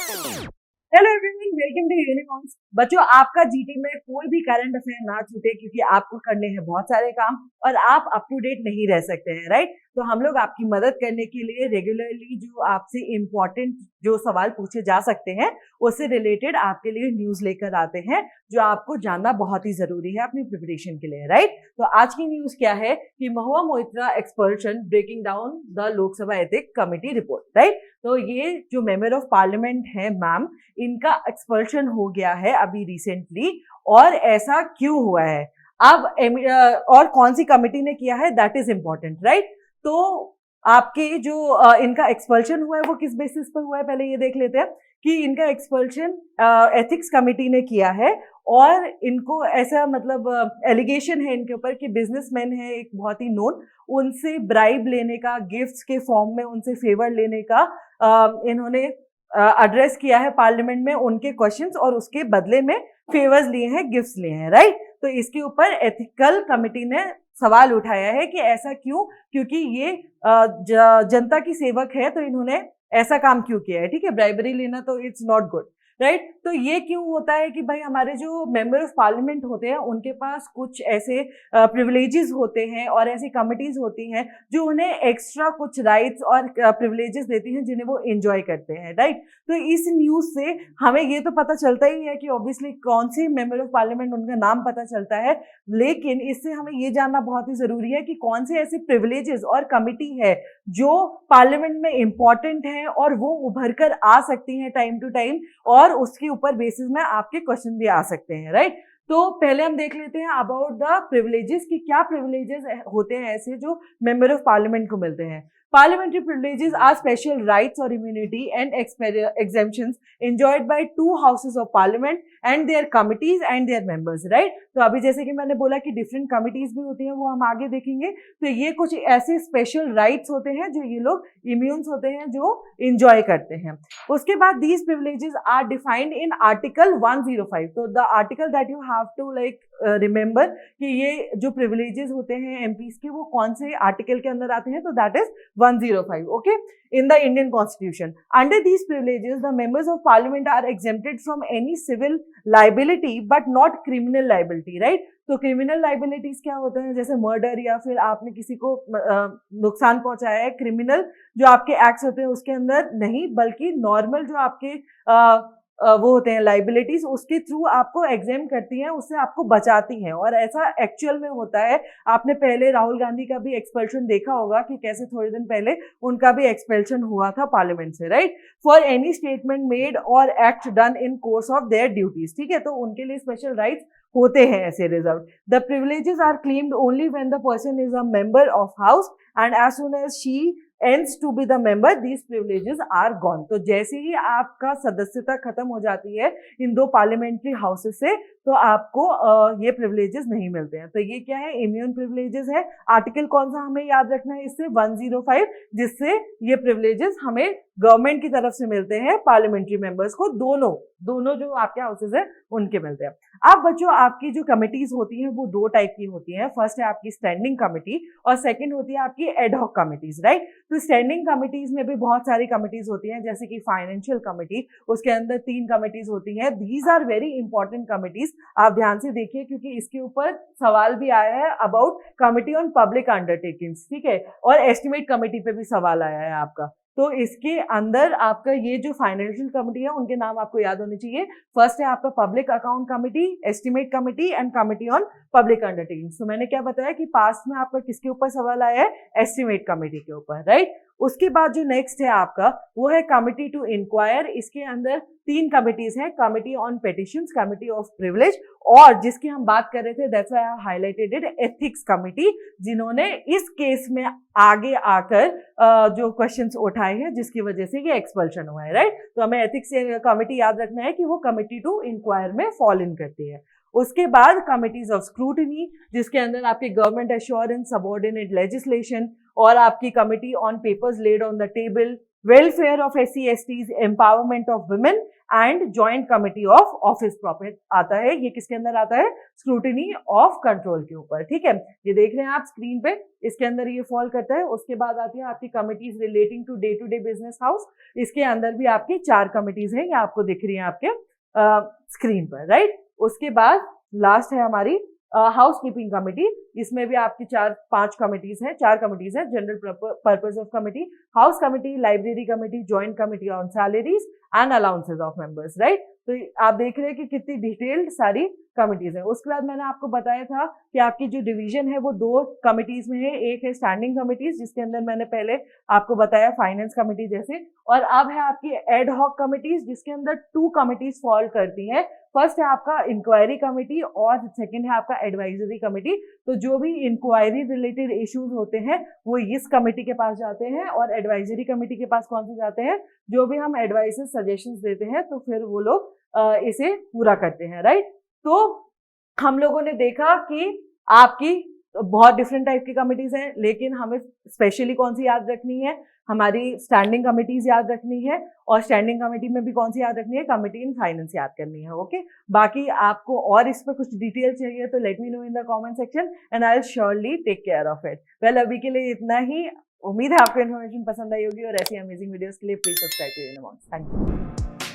Hello everyone, welcome to unicorns. बच्चों, आपका GT में कोई भी करंट अफेयर ना छूटे, क्योंकि आपको करने हैं बहुत सारे काम और आप अप टू डेट नहीं रह सकते हैं, राइट। तो हम लोग आपकी मदद करने के लिए रेगुलरली जो आपसे इम्पोर्टेंट जो सवाल पूछे जा सकते हैं उससे रिलेटेड आपके लिए न्यूज लेकर आते हैं, जो आपको जानना बहुत ही जरूरी है अपनी प्रिपरेशन के लिए, राइट। तो आज की न्यूज क्या है कि Mahua Moitra expulsion breaking down the Lok Sabha ethic committee report, right. तो ये जो मेंबर ऑफ पार्लियामेंट है मैम, इनका एक्सपल्शन हो गया है अभी रिसेंटली, और ऐसा क्यों हुआ है, अब और कौन सी कमिटी ने किया है, दैट इज इंपॉर्टेंट, राइट। तो आपके जो इनका एक्सपल्शन हुआ है वो किस बेसिस पर हुआ है, पहले ये देख लेते हैं कि इनका एक्सपल्शन एथिक्स कमिटी ने किया है। और इनको ऐसा मतलब एलिगेशन है इनके ऊपर कि बिजनेसमैन है एक बहुत ही नोन, उनसे ब्राइब लेने का, गिफ्ट्स के फॉर्म में उनसे फेवर लेने का इन्होंने एड्रेस किया है पार्लियामेंट में उनके क्वेश्चंस, और उसके बदले में फेवर्स लिए हैं, गिफ्ट्स लिए हैं, राइट। तो इसके ऊपर एथिकल कमिटी ने सवाल उठाया है कि ऐसा क्यों, क्योंकि ये जनता की सेवक है, तो इन्होंने ऐसा काम क्यों किया है, ठीक है। ब्राइबरी लेना तो इट्स नॉट गुड, राइट। तो ये क्यों होता है कि भाई हमारे जो मेंबर ऑफ पार्लियामेंट होते हैं उनके पास कुछ ऐसे प्रिविलेजेस होते हैं और ऐसी कमिटीज होती हैं जो उन्हें एक्स्ट्रा कुछ राइट्स और प्रिविलेजेस देती हैं जिन्हें वो एंजॉय करते हैं, राइट। तो इस न्यूज से हमें ये तो पता चलता ही है कि ऑब्वियसली कौन सी मेंबर ऑफ पार्लियामेंट, उनका नाम पता चलता है, लेकिन इससे हमें ये जानना बहुत ही जरूरी है कि कौन से ऐसे प्रिविलेजेस और कमिटी है जो पार्लियामेंट में इंपॉर्टेंट है और वो उभर कर आ सकती हैं टाइम टू टाइम, और उसके ऊपर बेसिस में आपके क्वेश्चन भी आ सकते हैं, राइट। तो पहले हम देख लेते हैं अबाउट द प्रिविलेजेस कि क्या प्रिविलेजेस होते हैं ऐसे जो मेंबर ऑफ पार्लियामेंट को मिलते हैं। Parliamentary privileges are special rights or immunity and exemptions enjoyed by two houses of parliament and their committees and their members, right? तो अभी जैसे कि मैंने बोला कि डिफरेंट कमिटीज भी होती हैं, वो हम आगे देखेंगे। तो ये कुछ ऐसे स्पेशल राइट्स होते हैं जो ये लोग इम्यून्स होते हैं, जो इंजॉय करते हैं। उसके बाद these privileges are defined in article 105। तो the article that you have to like remember कि ये जो प्रिविलेजेस होते हैं एमपीज के, वो कौन से आर्टिकल के अंदर आते हैं, तो that is 105, okay, in the Indian Constitution. Under these privileges, the members of parliament are exempted from any civil liability but not criminal liability, right? तो क्रिमिनल लाइबिलिटीज क्या होते हैं, जैसे मर्डर या फिर आपने किसी को नुकसान पहुंचाया है, क्रिमिनल जो आपके एक्ट्स होते हैं उसके अंदर नहीं, बल्कि नॉर्मल जो आपके वो होते हैं लाइबिलिटीज, उसके थ्रू आपको एग्जाम करती हैं, उससे आपको बचाती हैं। और ऐसा एक्चुअल में होता है। आपने पहले राहुल गांधी का भी एक्सपल्शन देखा होगा कि कैसे थोड़े दिन पहले उनका भी एक्सपल्शन हुआ था पार्लियामेंट से, right, for any statement made or act done in course of their duties, ठीक है। तो उनके लिए स्पेशल राइट्स होते हैं ऐसे reserve. The privileges are claimed only when the person is a member of house and as soon as she ends to be the member, these privileges are gone। तो जैसे ही आपका सदस्यता खत्म हो जाती है इन दो पार्लियामेंट्री हाउसेस से, तो आपको ये प्रिविलेजेस नहीं मिलते हैं। तो ये क्या है, इम्यून प्रिविलेजेस है। आर्टिकल कौन सा हमें याद रखना है इससे, 105, जिससे ये प्रिविलेजेस हमें गवर्नमेंट की तरफ से मिलते हैं पार्लियामेंट्री मेंबर्स को, दोनों जो आपके हाउसेस है उनके मिलते हैं। अब बच्चों, आपकी जो कमिटीज होती हैं वो दो टाइप की होती हैं। फर्स्ट है आपकी स्टैंडिंग कमिटी और सेकंड होती है आपकी एडहॉक कमिटीज, राइट। तो स्टैंडिंग कमिटीज में भी बहुत सारी कमिटीज होती हैं, जैसे कि फाइनेंशियल कमिटी, उसके अंदर 3 कमिटीज होती हैं। These are very important committees, आप ध्यान से देखिए क्योंकि इसके ऊपर सवाल भी आया है about committee on public undertakings, ठीक है, और एस्टिमेट कमिटी पे भी सवाल आया है आपका। तो इसके अंदर आपका ये जो फाइनेंशियल कमिटी है उनके नाम आपको याद होने चाहिए। फर्स्ट है आपका public account committee, estimate committee and committee on public undertaking. तो मैंने क्या बताया कि पास्ट में आपका किसके ऊपर सवाल आया है, एस्टिमेट कमिटी के ऊपर, राइट। उसके बाद जो नेक्स्ट है आपका वो है कमिटी टू इंक्वायर। इसके अंदर 3 कमिटीज हैं, committee on petitions, committee of privilege, और जिसकी हम बात कर रहे थे that's why I highlighted it, ethics committee, जिन्होंने इस केस में आगे आकर जो क्वेश्चंस उठाए हैं जिसकी वजह से ये एक्सपल्शन हुआ है, राइट। तो हमें एथिक्स कमिटी याद रखना है कि वो कमिटी टू इंक्वायर में फॉल इन करती है। उसके बाद कमिटीज ऑफ स्क्रूटिनी, जिसके अंदर आपकी गवर्नमेंट एश्योरेंस, सबऑर्डिनेट लेजिस्लेशन, और आपकी committee on papers laid on the table, welfare of SC/STs, empowerment of women and joint committee of office profit आता है। ये किसके अंदर आता है? स्क्रूटिनी ऑफ कंट्रोल के ऊपर। ठीक है, ये देख रहे हैं आप स्क्रीन पे, इसके अंदर ये फॉल करता है। उसके बाद आती है आपकी committees relating to day to day business house. इसके अंदर भी आपकी 4 कमिटीज हैं, ये आपको दिख रही है आपके स्क्रीन पर, राइट। उसके बाद लास्ट है हमारी हाउस कीपिंग कमिटी। इसमें भी आपकी 4-5 कमिटीज हैं, 4 कमिटीज हैं। General purpose of committee, house committee, library committee, joint committee on salaries and allowances of members, right. तो आप देख रहे हैं कि कितनी डिटेल्ड सारी कमिटीज है। उसके बाद मैंने आपको बताया था कि आपकी जो डिवीजन है वो 2 कमिटीज में है। एक है स्टैंडिंग कमिटीज, जिसके अंदर मैंने पहले आपको बताया फाइनेंस कमिटी जैसे, और अब है आपकी एड हॉक कमिटीज, जिसके अंदर 2 कमिटीज फॉल करती हैं। फर्स्ट है आपका इंक्वायरी कमिटी और सेकंड है आपका एडवाइजरी कमिटी। तो जो भी इंक्वायरी रिलेटेड इश्यूज होते हैं वो इस कमिटी के पास जाते हैं, और एडवाइजरी कमिटी के पास कौन से जाते हैं? जो भी हम एडवाइसेस सजेशंस देते हैं तो फिर वो लोग इसे पूरा करते हैं, राइट। तो हम लोगों ने देखा कि आपकी बहुत डिफरेंट टाइप की कमिटीज हैं, लेकिन हमें स्पेशली कौन सी याद रखनी है? हमारी स्टैंडिंग कमिटीज याद रखनी है, और स्टैंडिंग कमेटी में भी कौन सी याद रखनी है? कमिटी इन फाइनेंस याद करनी है। ओके, बाकी आपको और इस पर कुछ डिटेल चाहिए तो let me know in the comment section and I will surely take care of it. Well, अभी के लिए इतना ही। उम्मीद है आपको इन्फॉर्मेशन पसंद आई होगी, और ऐसी अमेजिंग वीडियोस के लिए please subscribe to Unimons. Thank you.